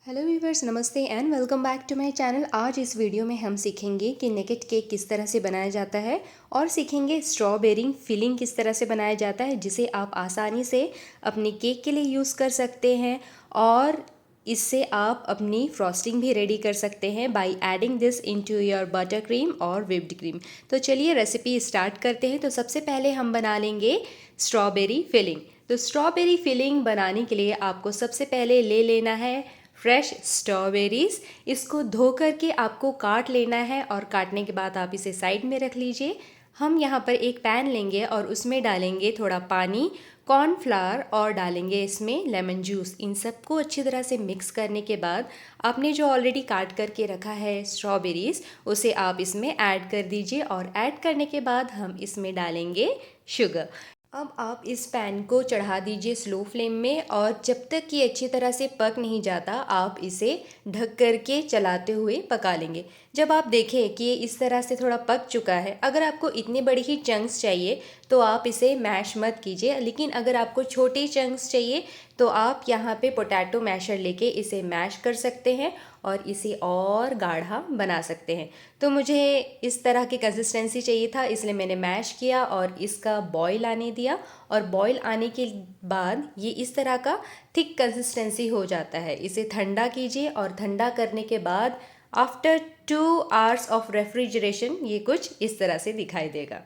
Hello viewers, नमस्ते and welcome back to my channel. आज इस वीडियो में हम सीखेंगे कि नेकेट केक किस तरह से बनाया जाता है और सीखेंगे स्ट्रॉबेरी फिलिंग किस तरह से बनाया जाता है, जिसे आप आसानी से अपनी केक के लिए यूज़ कर सकते हैं और इससे आप अपनी फ्रॉस्टिंग भी रेडी कर सकते हैं by adding this into your butter cream और व्हिप्ड क्रीम। तो चलिए रेसिपी स्टार्ट करते हैं। तो सबसे पहले हम बना लेंगे स्ट्रॉबेरी फिलिंग। तो स्ट्रॉबेरी फिलिंग बनाने के लिए आपको सबसे पहले ले लेना है फ्रेश स्ट्रॉबेरीज़। इसको धो करके आपको काट लेना है और काटने के बाद आप इसे साइड में रख लीजिए। हम यहाँ पर एक पैन लेंगे और उसमें डालेंगे थोड़ा पानी, कॉर्नफ्लावर और डालेंगे इसमें लेमन जूस। इन सबको अच्छी तरह से मिक्स करने के बाद आपने जो ऑलरेडी काट करके रखा है स्ट्रॉबेरीज़, उसे आप इसमें ऐड कर दीजिए और ऐड करने के बाद हम इसमें डालेंगे शुगर। अब आप इस पैन को चढ़ा दीजिए स्लो फ्लेम में और जब तक कि अच्छी तरह से पक नहीं जाता आप इसे ढक करके चलाते हुए पका लेंगे। जब आप देखें कि ये इस तरह से थोड़ा पक चुका है, अगर आपको इतनी बड़ी ही चंक्स चाहिए तो आप इसे मैश मत कीजिए, लेकिन अगर आपको छोटे चंक्स चाहिए तो आप यहाँ पे पोटैटो मैशर लेके इसे मैश कर सकते हैं और इसे और गाढ़ा बना सकते हैं। तो मुझे इस तरह की कंसिस्टेंसी चाहिए था, इसलिए मैंने मैश किया और इसका बॉईल आने दिया और बॉईल आने के बाद ये इस तरह का थिक कंसिस्टेंसी हो जाता है। इसे ठंडा कीजिए और ठंडा करने के बाद आफ्टर 2 आवर्स ऑफ रेफ्रिजरेशन ये कुछ इस तरह से दिखाई देगा।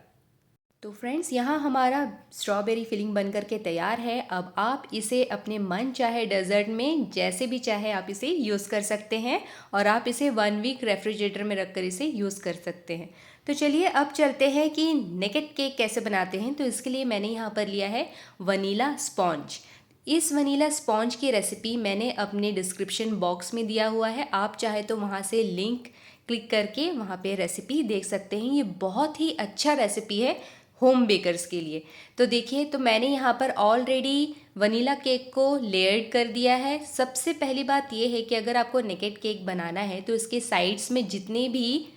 तो फ्रेंड्स, यहाँ हमारा स्ट्रॉबेरी फिलिंग बन करके तैयार है। अब आप इसे अपने मन चाहे डेजर्ट में जैसे भी चाहे आप इसे यूज़ कर सकते हैं और आप इसे 1 वीक रेफ्रिजरेटर में रख कर इसे यूज़ कर सकते हैं। तो चलिए अब चलते हैं कि नेकेट केक कैसे बनाते हैं। तो इसके लिए मैंने यहाँ पर लिया है वनीला स्पॉन्ज। इस वनीला स्पॉन्ज की रेसिपी मैंने अपने डिस्क्रिप्शन बॉक्स में दिया हुआ है, आप चाहे तो वहाँ से लिंक क्लिक करके वहाँ पे रेसिपी देख सकते हैं। ये बहुत ही अच्छा रेसिपी है होम बेकर्स के लिए। तो देखिए, तो मैंने यहाँ पर ऑलरेडी वनीला केक को लेयर्ड कर दिया है। सबसे पहली बात ये है कि अगर आपको नेकेट केक बनाना है तो इसके साइड्स में जितने भी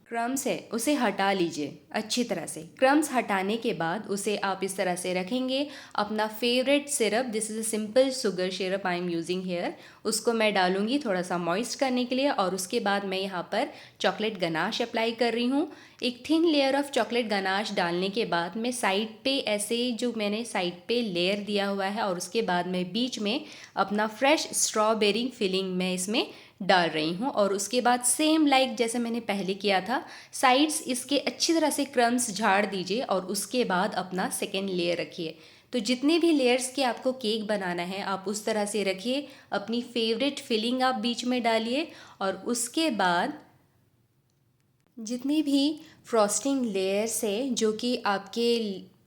क्रम्स है उसे हटा लीजिए अच्छी तरह से। क्रम्स हटाने के बाद उसे आप इस तरह से रखेंगे। अपना favourite syrup, this is a simple sugar syrup I am using here, उसको मैं डालूंगी थोड़ा सा मॉइस्ट करने के लिए और उसके बाद मैं यहाँ पर चॉकलेट गनाश अप्लाई कर रही हूँ। एक thin layer of chocolate ganache डालने के बाद मैं साइड पे ऐसे जो मैंने साइड पे लेयर दिया हुआ है और उसके बाद मैं बीच में अपना फ्रेश स्ट्रॉबेरी फिलिंग मैं इसमें डाल रही हूँ और उसके बाद सेम लाइक जैसे मैंने पहले किया था, साइड्स इसके अच्छी तरह से क्रम्स झाड़ दीजिए और उसके बाद अपना सेकेंड लेयर रखिए। तो जितने भी लेयर्स के आपको केक बनाना है आप उस तरह से रखिए। अपनी फेवरेट फिलिंग आप बीच में डालिए और उसके बाद जितनी भी फ्रॉस्टिंग लेयर्स है जो कि आपके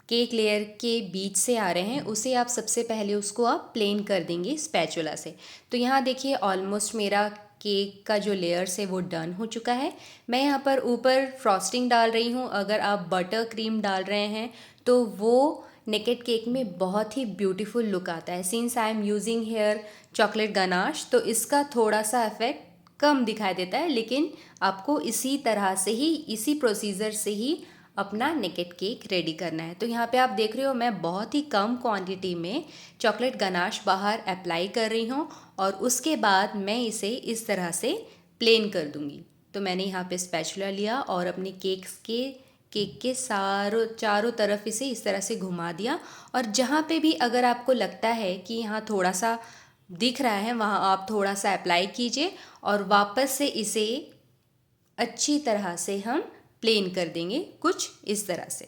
केक लेयर के बीच से आ रहे हैं, उसे आप सबसे पहले उसको आप प्लेन कर देंगे स्पैचुला से। तो यहाँ देखिए ऑलमोस्ट मेरा केक का जो लेयर्स है वो डन हो चुका है। मैं यहाँ पर ऊपर फ्रॉस्टिंग डाल रही हूँ। अगर आप बटर क्रीम डाल रहे हैं तो वो नेकेट केक में बहुत ही ब्यूटीफुल लुक आता है। Since I am using here chocolate ganache तो इसका थोड़ा सा इफेक्ट कम दिखाई देता है, लेकिन आपको इसी तरह से ही, इसी प्रोसीजर से ही अपना नेकेट केक रेडी करना है। तो यहाँ पे आप देख रहे हो मैं बहुत ही कम क्वांटिटी में चॉकलेट गनाश बाहर अप्लाई कर रही हूँ और उसके बाद मैं इसे इस तरह से प्लेन कर दूँगी। तो मैंने यहाँ पे स्पैचुला लिया और अपने केक के चारों तरफ इसे इस तरह से घुमा दिया और जहाँ पे भी अगर आपको लगता है कि यहाँ थोड़ा सा दिख रहा है वहाँ आप थोड़ा सा अप्लाई कीजिए और वापस से इसे अच्छी तरह से हम प्लेन कर देंगे कुछ इस तरह से।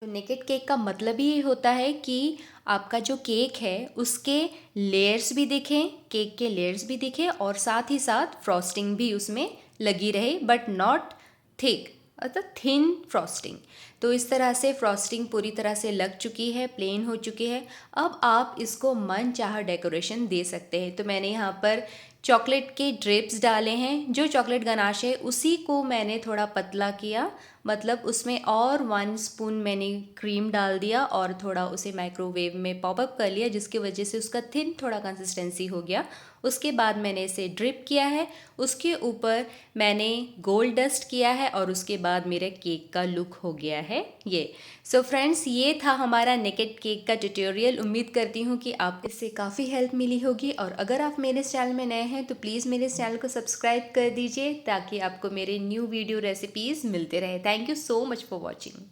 तो नेकेट केक का मतलब ही होता है कि आपका जो केक है उसके लेयर्स भी दिखें, केक के लेयर्स भी दिखें और साथ ही साथ फ्रॉस्टिंग भी उसमें लगी रहे, बट नॉट थिक, अर्थात थिन फ्रॉस्टिंग। तो इस तरह से फ्रॉस्टिंग पूरी तरह से लग चुकी है, प्लेन हो चुकी है। अब आप इसको मन चाहा डेकोरेशन दे सकते हैं। तो मैंने यहाँ पर चॉकलेट के ड्रिप्स डाले हैं। जो चॉकलेट गनाश है उसी को मैंने थोड़ा पतला किया, मतलब उसमें और 1 स्पून मैंने क्रीम डाल दिया और थोड़ा उसे माइक्रोवेव में पॉपअप कर लिया, जिसकी वजह से उसका थिन थोड़ा कंसिस्टेंसी हो गया। उसके बाद मैंने इसे ड्रिप किया है, उसके ऊपर मैंने गोल्ड डस्ट किया है और उसके बाद मेरे केक का लुक हो गया है ये। सो फ्रेंड्स, ये था हमारा नेकेड केक का ट्यूटोरियल। उम्मीद करती हूँ कि आपको इससे काफ़ी हेल्प मिली होगी, और अगर आप मेरे इस चैनल में नए हैं तो प्लीज़ मेरे इस चैनल को सब्सक्राइब कर दीजिए ताकि आपको मेरे न्यू वीडियो रेसिपीज़ मिलते रहे। Thank you so much for watching.